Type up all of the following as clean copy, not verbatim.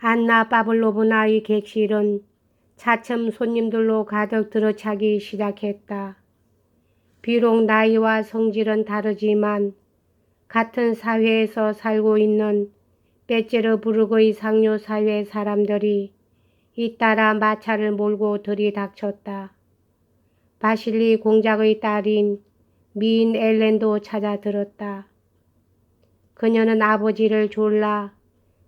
안나 파블로브나의 객실은 차츰 손님들로 가득 들어차기 시작했다. 비록 나이와 성질은 다르지만 같은 사회에서 살고 있는 베체르부르크의 상류 사회 사람들이 잇따라 마차를 몰고 들이닥쳤다. 바실리 공작의 딸인 미인 엘렌도 찾아들었다. 그녀는 아버지를 졸라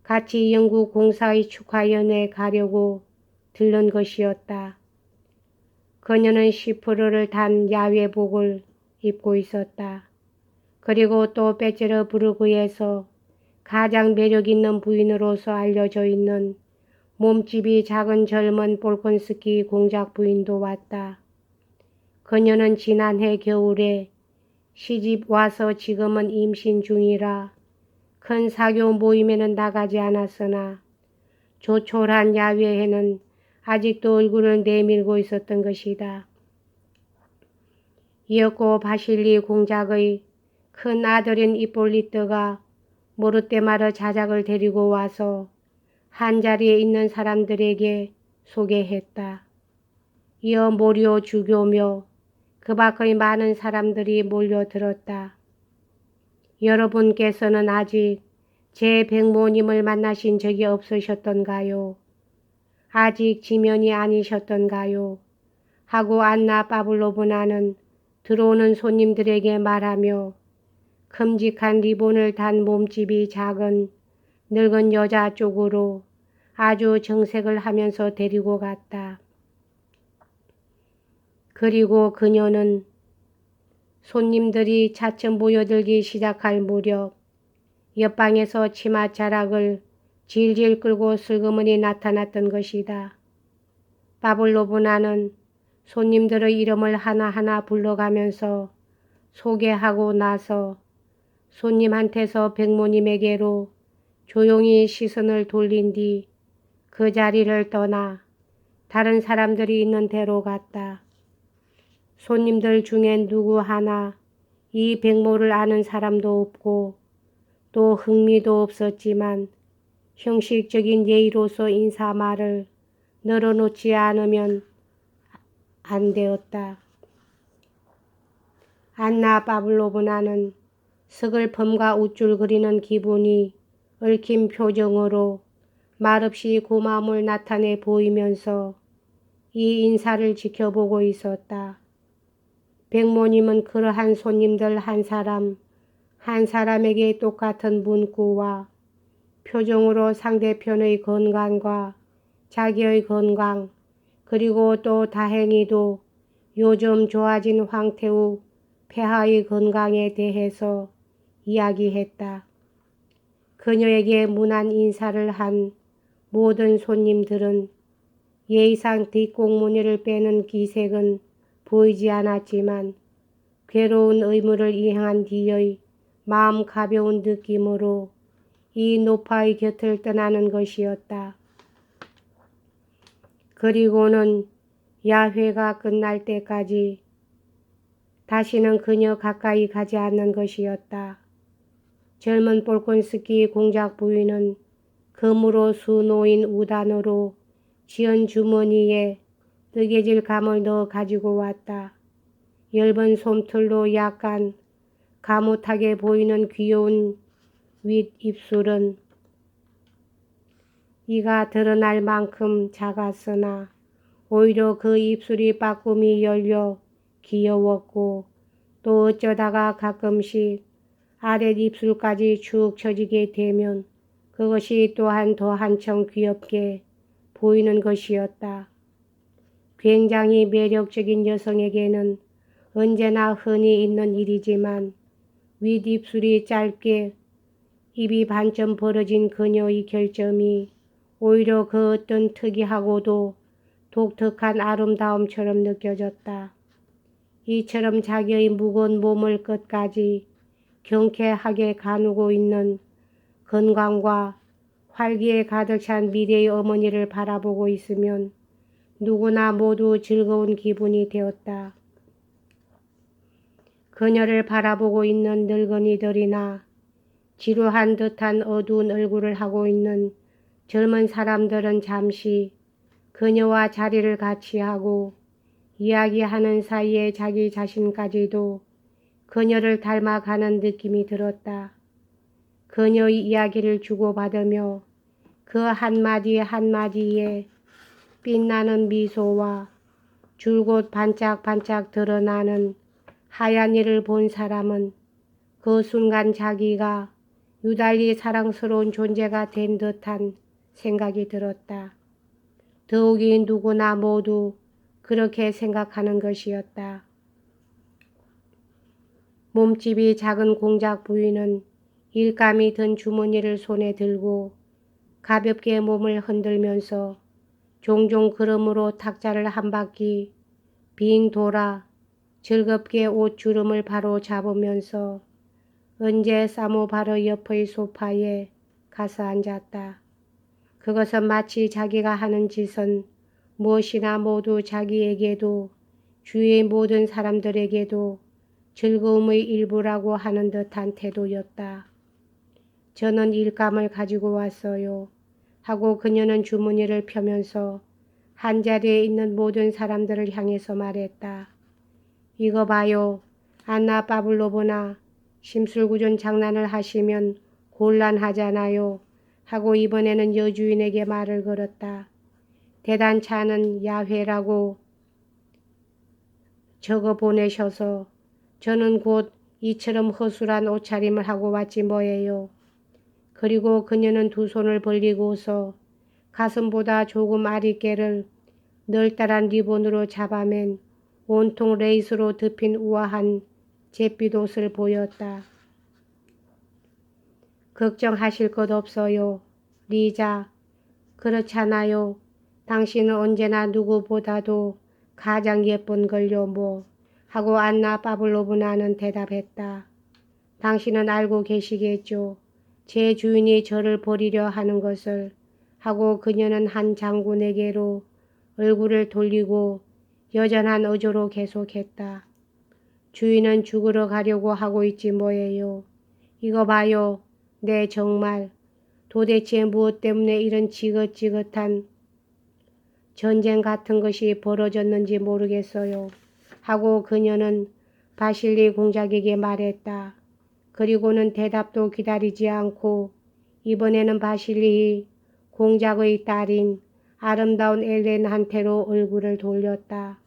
같이 영국 공사의 축하연에 가려고 들른 것이었다. 그녀는 시프르를 단 야외복을 입고 있었다. 그리고 또 베체르부르크에서 가장 매력있는 부인으로서 알려져 있는 몸집이 작은 젊은 볼콘스키 공작 부인도 왔다. 그녀는 지난해 겨울에 시집 와서 지금은 임신 중이라 큰 사교 모임에는 나가지 않았으나 조촐한 야외에는 아직도 얼굴을 내밀고 있었던 것이다. 이었고 바실리 공작의 큰 아들인 이폴리트가 모르테마르 자작을 데리고 와서 한자리에 있는 사람들에게 소개했다. 이어 모리오 주교며 그 밖의 많은 사람들이 몰려들었다. 여러분께서는 아직 제 백모님을 만나신 적이 없으셨던가요? 아직 지면이 아니셨던가요? 하고 안나 파블로브나는 들어오는 손님들에게 말하며 큼직한 리본을 단 몸집이 작은 늙은 여자 쪽으로 아주 정색을 하면서 데리고 갔다. 그리고 그녀는 손님들이 차츰 모여들기 시작할 무렵 옆방에서 치맛자락을 질질 끌고 슬그머니 나타났던 것이다. 파블로브나는 손님들의 이름을 하나하나 불러가면서 소개하고 나서 손님한테서 백모님에게로 조용히 시선을 돌린 뒤 그 자리를 떠나 다른 사람들이 있는 데로 갔다. 손님들 중엔 누구 하나 이 백모를 아는 사람도 없고 또 흥미도 없었지만 형식적인 예의로서 인사말을 늘어놓지 않으면 안 되었다. 안나 파블로브나는 서글픔과 우쭐거리는 기분이 얽힌 표정으로 말없이 고마움을 나타내 보이면서 이 인사를 지켜보고 있었다. 백모님은 그러한 손님들 한 사람에게 똑같은 문구와 표정으로 상대편의 건강과 자기의 건강 그리고 또 다행히도 요즘 좋아진 황태우 폐하의 건강에 대해서 이야기했다. 그녀에게 문안 인사를 한 모든 손님들은 예의상 뒷공무니를 빼는 기색은 보이지 않았지만 괴로운 의무를 이행한 뒤의 마음 가벼운 느낌으로 이 노파의 곁을 떠나는 것이었다. 그리고는 야회가 끝날 때까지 다시는 그녀 가까이 가지 않는 것이었다. 젊은 볼콘스키 공작 부인은 금으로 수놓인 우단으로 지은 주머니에 뜨개질 감을 넣어 가지고 왔다. 엷은 솜털로 약간 가뭇하게 보이는 귀여운 윗입술은 이가 드러날 만큼 작았으나 오히려 그 입술이 빠꿈이 열려 귀여웠고 또 어쩌다가 가끔씩 아랫입술까지 축 처지게 되면 그것이 또한 더 한층 귀엽게 보이는 것이었다. 굉장히 매력적인 여성에게는 언제나 흔히 있는 일이지만 윗입술이 짧게 입이 반쯤 벌어진 그녀의 결점이 오히려 그 어떤 특이하고도 독특한 아름다움처럼 느껴졌다. 이처럼 자기의 무거운 몸을 끝까지 경쾌하게 가누고 있는 건강과 활기에 가득 찬 미래의 어머니를 바라보고 있으면 누구나 모두 즐거운 기분이 되었다. 그녀를 바라보고 있는 늙은이들이나 지루한 듯한 어두운 얼굴을 하고 있는 젊은 사람들은 잠시 그녀와 자리를 같이 하고 이야기하는 사이에 자기 자신까지도 그녀를 닮아가는 느낌이 들었다. 그녀의 이야기를 주고받으며 그 한마디 한마디에 빛나는 미소와 줄곧 반짝반짝 드러나는 하얀 이를 본 사람은 그 순간 자기가 유달리 사랑스러운 존재가 된 듯한 생각이 들었다. 더욱이 누구나 모두 그렇게 생각하는 것이었다. 몸집이 작은 공작 부인은 일감이 든 주머니를 손에 들고 가볍게 몸을 흔들면서 종종 걸음으로 탁자를 한 바퀴 빙 돌아 즐겁게 옷 주름을 바로 잡으면서 은재 사모 바로 옆의 소파에 가서 앉았다. 그것은 마치 자기가 하는 짓은 무엇이나 모두 자기에게도 주위의 모든 사람들에게도 즐거움의 일부라고 하는 듯한 태도였다. 저는 일감을 가지고 왔어요. 하고 그녀는 주머니를 펴면서 한자리에 있는 모든 사람들을 향해서 말했다. 이거 봐요. 안나 파블로브나 심술궂은 장난을 하시면 곤란하잖아요. 하고 이번에는 여주인에게 말을 걸었다. 대단찮은 야회라고 적어 보내셔서 저는 곧 이처럼 허술한 옷차림을 하고 왔지 뭐예요. 그리고 그녀는 두 손을 벌리고서 가슴보다 조금 아랫개를 널따란 리본으로 잡아맨 온통 레이스로 덮인 우아한 잿빛 옷을 보였다. 걱정하실 것 없어요. 리자. 그렇잖아요. 당신은 언제나 누구보다도 가장 예쁜 걸요 뭐. 하고 안나 파블로브나는 대답했다. 당신은 알고 계시겠죠. 제 주인이 저를 버리려 하는 것을. 하고 그녀는 한 장군에게로 얼굴을 돌리고 여전한 어조로 계속했다. 주인은 죽으러 가려고 하고 있지 뭐예요. 이거 봐요. 네 정말. 도대체 무엇 때문에 이런 지긋지긋한 전쟁 같은 것이 벌어졌는지 모르겠어요. 하고 그녀는 바실리 공작에게 말했다. 그리고는 대답도 기다리지 않고 이번에는 바실리 공작의 딸인 아름다운 엘렌한테로 얼굴을 돌렸다.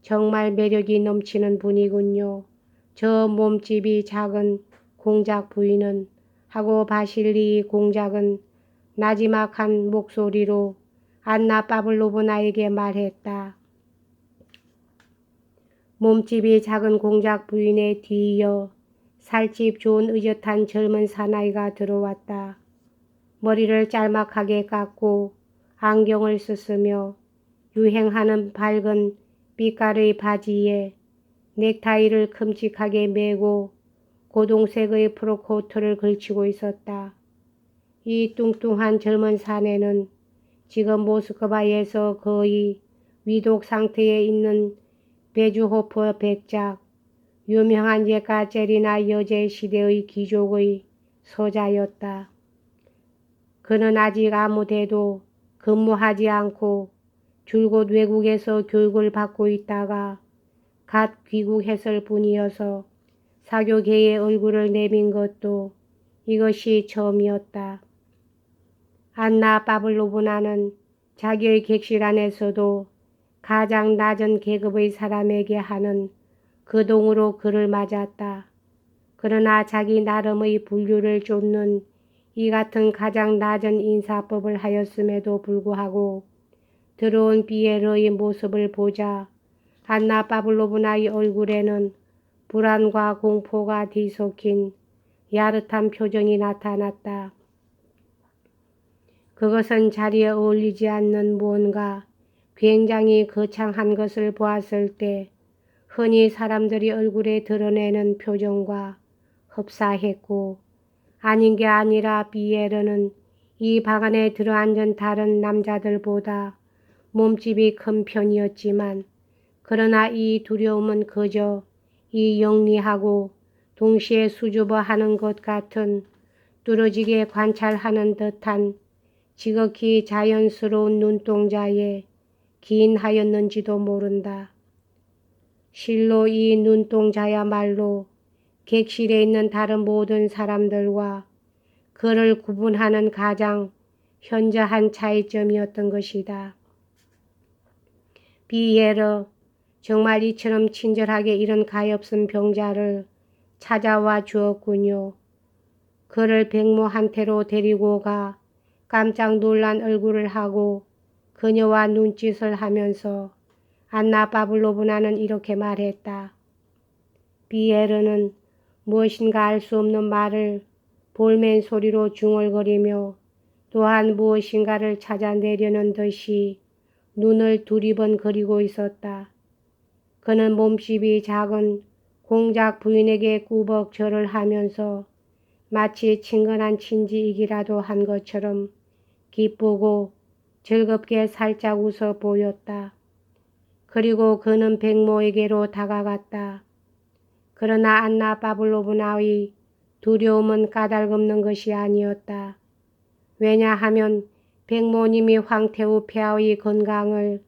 정말 매력이 넘치는 분이군요. 저 몸집이 작은 공작 부인은. 하고 바실리 공작은 나지막한 목소리로 안나 파블로브나에게 말했다. 몸집이 작은 공작 부인에 뒤이어 살집 좋은 의젓한 젊은 사나이가 들어왔다. 머리를 짤막하게 깎고 안경을 썼으며 유행하는 밝은 빛깔의 바지에 넥타이를 큼직하게 매고 고동색의 프로코트를 걸치고 있었다. 이 뚱뚱한 젊은 사내는 지금 모스크바에서 거의 위독 상태에 있는 베주호프 백작, 유명한 예카제리나 여제 시대의 귀족의 소자였다. 그는 아직 아무 데도 근무하지 않고 줄곧 외국에서 교육을 받고 있다가 갓 귀국했을 뿐이어서 사교계의 얼굴을 내민 것도 이것이 처음이었다. 안나 파블로브나는 자기의 객실 안에서도 가장 낮은 계급의 사람에게 하는 그 동으로 그를 맞았다. 그러나 자기 나름의 분류를 쫓는 이 같은 가장 낮은 인사법을 하였음에도 불구하고 들어온 비에르의 모습을 보자 안나 파블로브나의 얼굴에는 불안과 공포가 뒤섞인 야릇한 표정이 나타났다. 그것은 자리에 어울리지 않는 무언가 굉장히 거창한 것을 보았을 때 흔히 사람들이 얼굴에 드러내는 표정과 흡사했고 아닌 게 아니라 비에르는 이 방 안에 들어앉은 다른 남자들보다 몸집이 큰 편이었지만 그러나 이 두려움은 그저 이 영리하고 동시에 수줍어하는 것 같은 뚫어지게 관찰하는 듯한 지극히 자연스러운 눈동자에 기인하였는지도 모른다. 실로 이 눈동자야말로 객실에 있는 다른 모든 사람들과 그를 구분하는 가장 현저한 차이점이었던 것이다. 비에르, 정말 이처럼 친절하게 이런 가엾은 병자를 찾아와 주었군요. 그를 백모한테로 데리고 가 깜짝 놀란 얼굴을 하고 그녀와 눈짓을 하면서 안나 파블로브나는 이렇게 말했다. 비에르는 무엇인가 알 수 없는 말을 볼멘 소리로 중얼거리며 또한 무엇인가를 찾아내려는 듯이 눈을 두리번거리고 있었다. 그는 몸집이 작은 공작 부인에게 꾸벅 절을 하면서 마치 친근한 친지이기라도 한 것처럼 기쁘고 즐겁게 살짝 웃어 보였다. 그리고 그는 백모에게로 다가갔다. 그러나 안나 파블로브나의 두려움은 까닭없는 것이 아니었다. 왜냐하면 백모님이 황태우 폐하의 건강을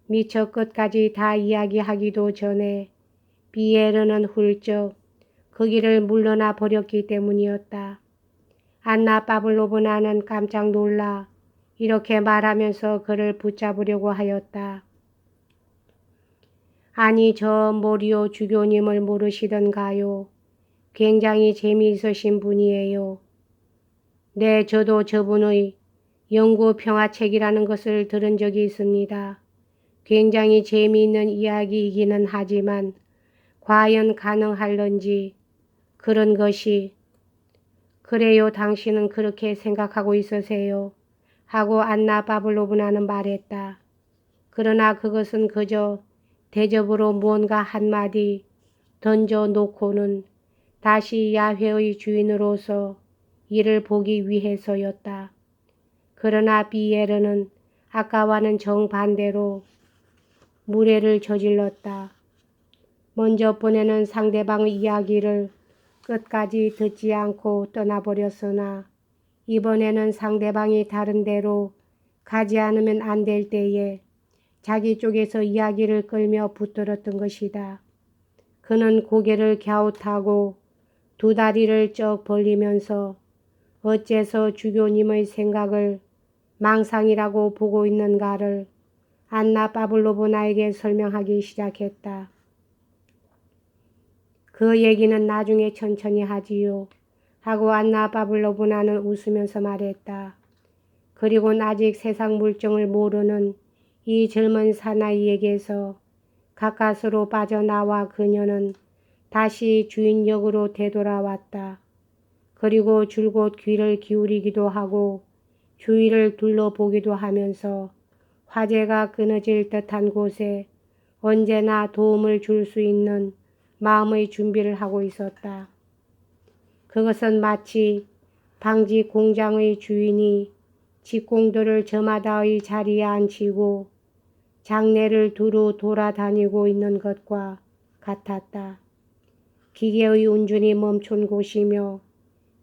미처 끝까지 다 이야기하기도 전에 비에르는 훌쩍 그 길을 물러나 버렸기 때문이었다. 안나 파블로브나는 깜짝 놀라 이렇게 말하면서 그를 붙잡으려고 하였다. 아니, 저 모리오 주교님을 모르시던가요? 굉장히 재미있으신 분이에요. 네, 저도 저분의 영구평화책이라는 것을 들은 적이 있습니다. 굉장히 재미있는 이야기이기는 하지만 과연 가능할런지 그런 것이. 그래요, 당신은 그렇게 생각하고 있으세요. 하고 안나 파블로브나는 말했다. 그러나 그것은 그저 대접으로 무언가 한마디 던져놓고는 다시 야훼의 주인으로서 이를 보기 위해서였다. 그러나 비에르는 아까와는 정반대로 무례를 저질렀다. 먼저 번에는 상대방의 이야기를 끝까지 듣지 않고 떠나버렸으나 이번에는 상대방이 다른 데로 가지 않으면 안 될 때에 자기 쪽에서 이야기를 끌며 붙들었던 것이다. 그는 고개를 갸웃하고 두 다리를 쩍 벌리면서 어째서 주교님의 생각을 망상이라고 보고 있는가를 안나 파블로브나에게 설명하기 시작했다. 그 얘기는 나중에 천천히 하지요. 하고 안나 파블로브나는 웃으면서 말했다. 그리고는 아직 세상 물정을 모르는 이 젊은 사나이에게서 가까스로 빠져나와 그녀는 다시 주인 역으로 되돌아왔다. 그리고 줄곧 귀를 기울이기도 하고 주위를 둘러보기도 하면서 화재가 끊어질 듯한 곳에 언제나 도움을 줄 수 있는 마음의 준비를 하고 있었다. 그것은 마치 방지 공장의 주인이 직공들을 저마다의 자리에 앉히고 장례를 두루 돌아다니고 있는 것과 같았다. 기계의 운전이 멈춘 곳이며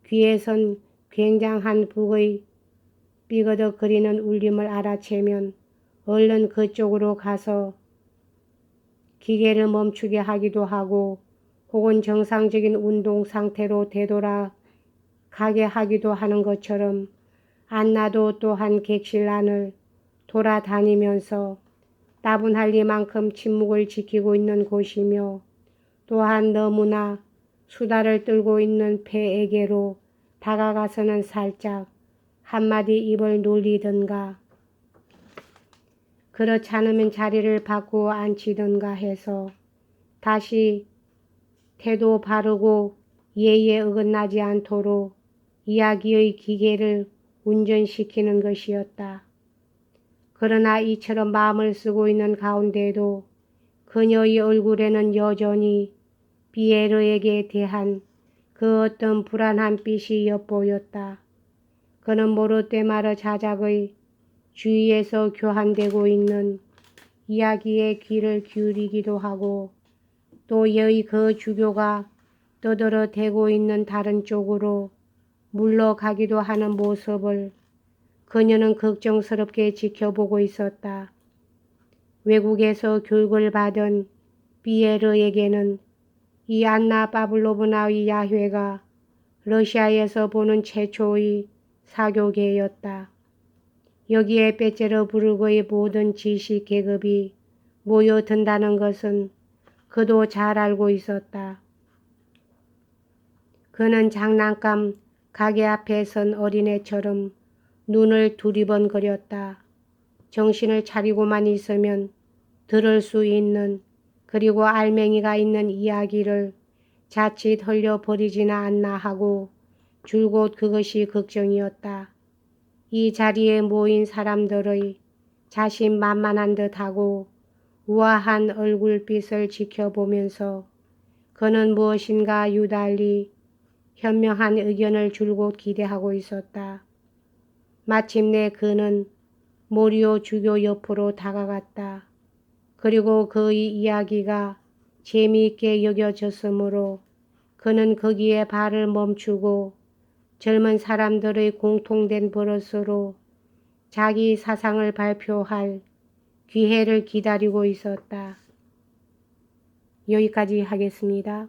귀에선 굉장한 북의 삐거덕거리는 울림을 알아채면 얼른 그쪽으로 가서 기계를 멈추게 하기도 하고 혹은 정상적인 운동 상태로 되돌아가게 하기도 하는 것처럼 안나도 또한 객실 안을 돌아다니면서 따분할 리만큼 침묵을 지키고 있는 곳이며 또한 너무나 수다를 떨고 있는 폐에게로 다가가서는 살짝 한마디 입을 놀리든가 그렇지 않으면 자리를 바꾸어 앉히든가 해서 다시 태도 바르고 예의에 어긋나지 않도록 이야기의 기계를 운전시키는 것이었다. 그러나 이처럼 마음을 쓰고 있는 가운데도 그녀의 얼굴에는 여전히 비에르에게 대한 그 어떤 불안한 빛이 엿보였다. 그는 모르테마르 자작의 주위에서 교환되고 있는 이야기에 귀를 기울이기도 하고 또 여의 그 주교가 떠들어대고 있는 다른 쪽으로 물러가기도 하는 모습을 그녀는 걱정스럽게 지켜보고 있었다. 외국에서 교육을 받은 비에르에게는 이 안나 파블로브나의 야훼가 러시아에서 보는 최초의 사교계였다. 여기에 페테르부르크의 모든 지식 계급이 모여든다는 것은 그도 잘 알고 있었다. 그는 장난감 가게 앞에 선 어린애처럼 눈을 두리번거렸다. 정신을 차리고만 있으면 들을 수 있는 그리고 알맹이가 있는 이야기를 자칫 흘려버리지나 않나 하고 줄곧 그것이 걱정이었다. 이 자리에 모인 사람들의 자신만만한 듯하고 우아한 얼굴빛을 지켜보면서 그는 무엇인가 유달리 현명한 의견을 줄곧 기대하고 있었다. 마침내 그는 모리오 주교 옆으로 다가갔다. 그리고 그의 이야기가 재미있게 여겨졌으므로 그는 거기에 발을 멈추고 젊은 사람들의 공통된 버릇으로 자기 사상을 발표할 기회를 기다리고 있었다. 여기까지 하겠습니다.